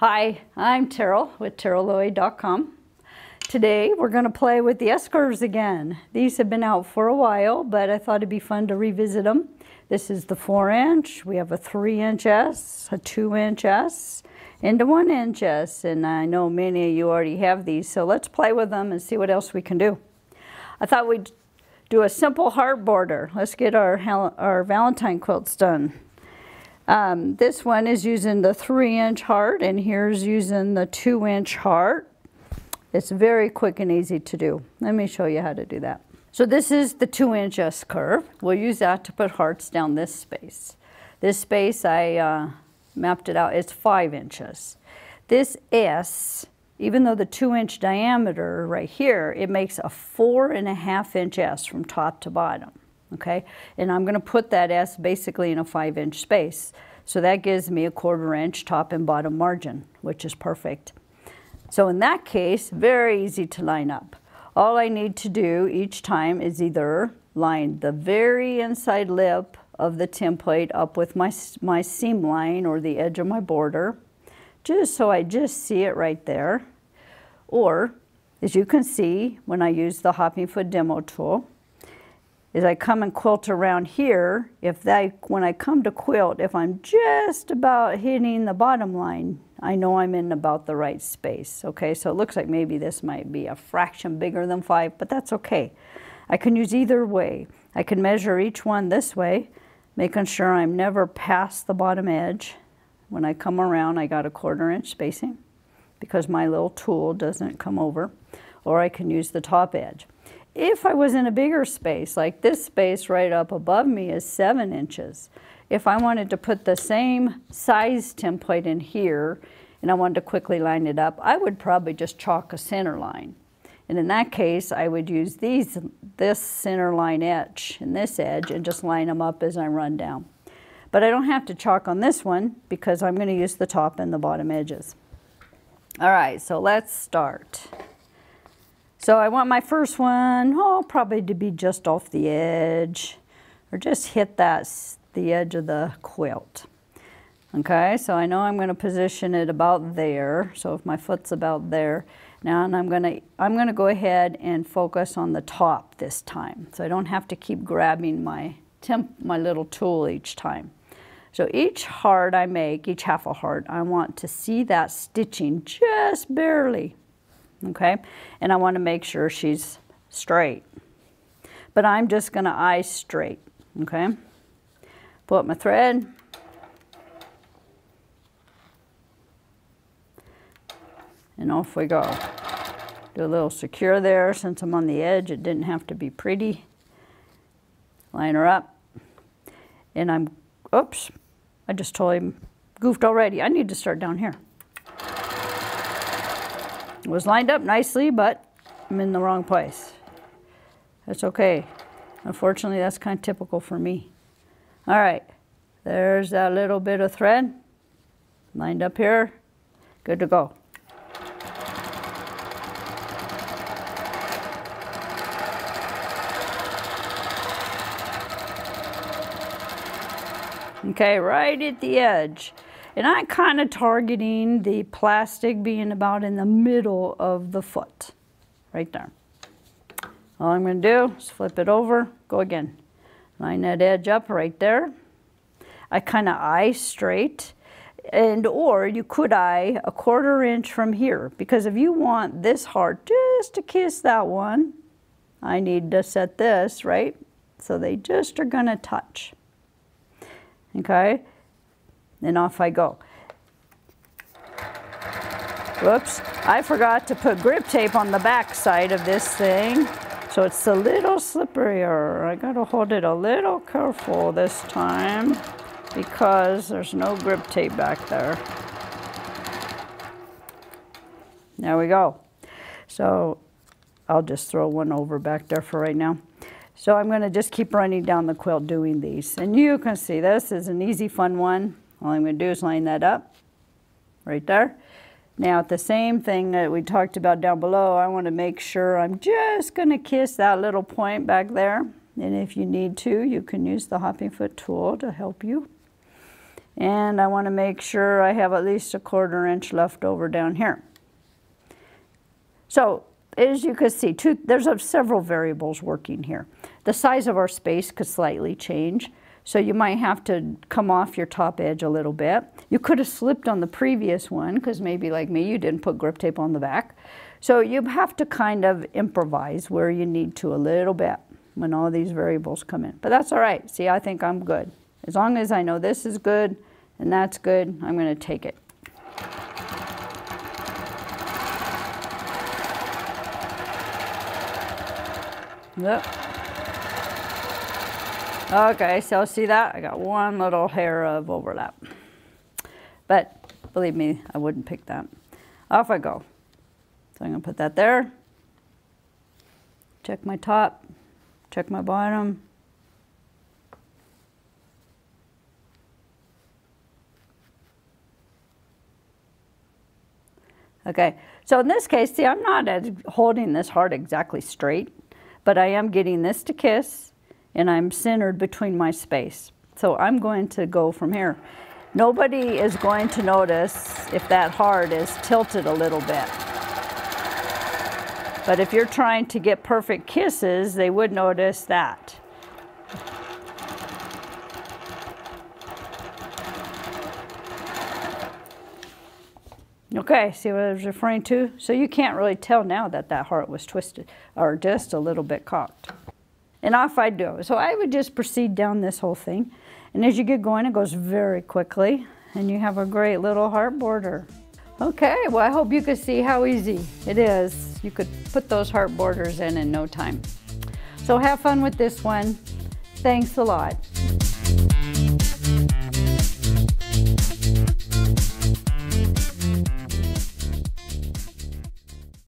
Hi, I'm Teryl with TerylLloyd.com. Today we're going to play with the S-curves again. These have been out for a while, but I thought it'd be fun to revisit them. This is the 4-inch. We have a 3-inch S, a 2-inch S, and a 1-inch S. And I know many of you already have these, so let's play with them and see what else we can do. I thought we'd do a simple heart border. Let's get our Valentine quilts done. This one is using the 3-inch heart, and here's using the 2-inch heart. It's very quick and easy to do. Let me show you how to do that. So this is the 2-inch S curve. We'll use that to put hearts down this space. This space I mapped it out. It's 5 inches. This S, even though the 2-inch diameter right here, it makes a 4.5-inch S from top to bottom. Okay, and I'm going to put that S basically in a 5-inch space. So that gives me a 1/4 inch top and bottom margin, which is perfect. So in that case, very easy to line up. All I need to do each time is either line the very inside lip of the template up with my seam line or the edge of my border, just so I just see it right there. Or, as you can see when I use the hopping foot demo tool, is I come and quilt around here. When I come to quilt, if I'm just about hitting the bottom line, I know I'm in about the right space. Okay, so it looks like maybe this might be a fraction bigger than 5, but that's okay. I can use either way. I can measure each one this way, making sure I'm never past the bottom edge. When I come around, I got a 1/4 inch spacing because my little tool doesn't come over, or I can use the top edge. If I was in a bigger space, like this space right up above me is 7 inches. If I wanted to put the same size template in here and I wanted to quickly line it up, I would probably just chalk a center line. And in that case, I would use this center line edge and this edge and just line them up as I run down. But I don't have to chalk on this one because I'm going to use the top and the bottom edges. All right, so let's start. So I want my first one, probably to be just off the edge, or just hit the edge of the quilt. Okay, so I know I'm going to position it about there. So if my foot's about there, now and I'm going to go ahead and focus on the top this time, so I don't have to keep grabbing my little tool each time. So each heart I make, each half a heart, I want to see that stitching just barely. Okay, and I want to make sure she's straight. But I'm just going to eye straight. Okay, pull up my thread. And off we go. Do a little secure there. Since I'm on the edge, it didn't have to be pretty. Line her up. And oops, I just totally goofed already. I need to start down here. It was lined up nicely, but I'm in the wrong place. That's okay. Unfortunately, that's kind of typical for me. All right, there's that little bit of thread. Lined up here, good to go. Okay, right at the edge. And I'm kind of targeting the plastic being about in the middle of the foot, right there. All I'm going to do is flip it over, go again. Line that edge up right there. I kind of eye straight, or you could eye a 1/4 inch from here, because if you want this heart just to kiss that one, I need to set this, right? So they just are going to touch. Okay? And off I go. Whoops, I forgot to put grip tape on the back side of this thing, so it's a little slipperier. I gotta hold it a little careful this time because there's no grip tape back there. There we go. So I'll just throw one over back there for right now. So I'm gonna just keep running down the quilt doing these. And you can see this is an easy, fun one. All I'm going to do is line that up right there. Now, the same thing that we talked about down below, I want to make sure I'm just going to kiss that little point back there. And if you need to, you can use the hopping foot tool to help you. And I want to make sure I have at least 1/4 inch left over down here. So as you can see, there's several variables working here. The size of our space could slightly change, so you might have to come off your top edge a little bit. You could have slipped on the previous one, because maybe like me, you didn't put grip tape on the back. So you have to kind of improvise where you need to a little bit when all these variables come in. But that's all right. See, I think I'm good. As long as I know this is good and that's good, I'm going to take it. Yep. Okay, so see that? I got one little hair of overlap. But believe me, I wouldn't pick that. Off I go. So I'm going to put that there. Check my top. Check my bottom. Okay, so in this case, see, I'm not holding this heart exactly straight, but I am getting this to kiss, and I'm centered between my space. So I'm going to go from here. Nobody is going to notice if that heart is tilted a little bit. But if you're trying to get perfect kisses, they would notice that. Okay, see what I was referring to? So you can't really tell now that that heart was twisted or just a little bit cocked. And off I go. So I would just proceed down this whole thing. And as you get going, it goes very quickly. And you have a great little heart border. Okay, well, I hope you could see how easy it is. You could put those heart borders in no time. So have fun with this one. Thanks a lot.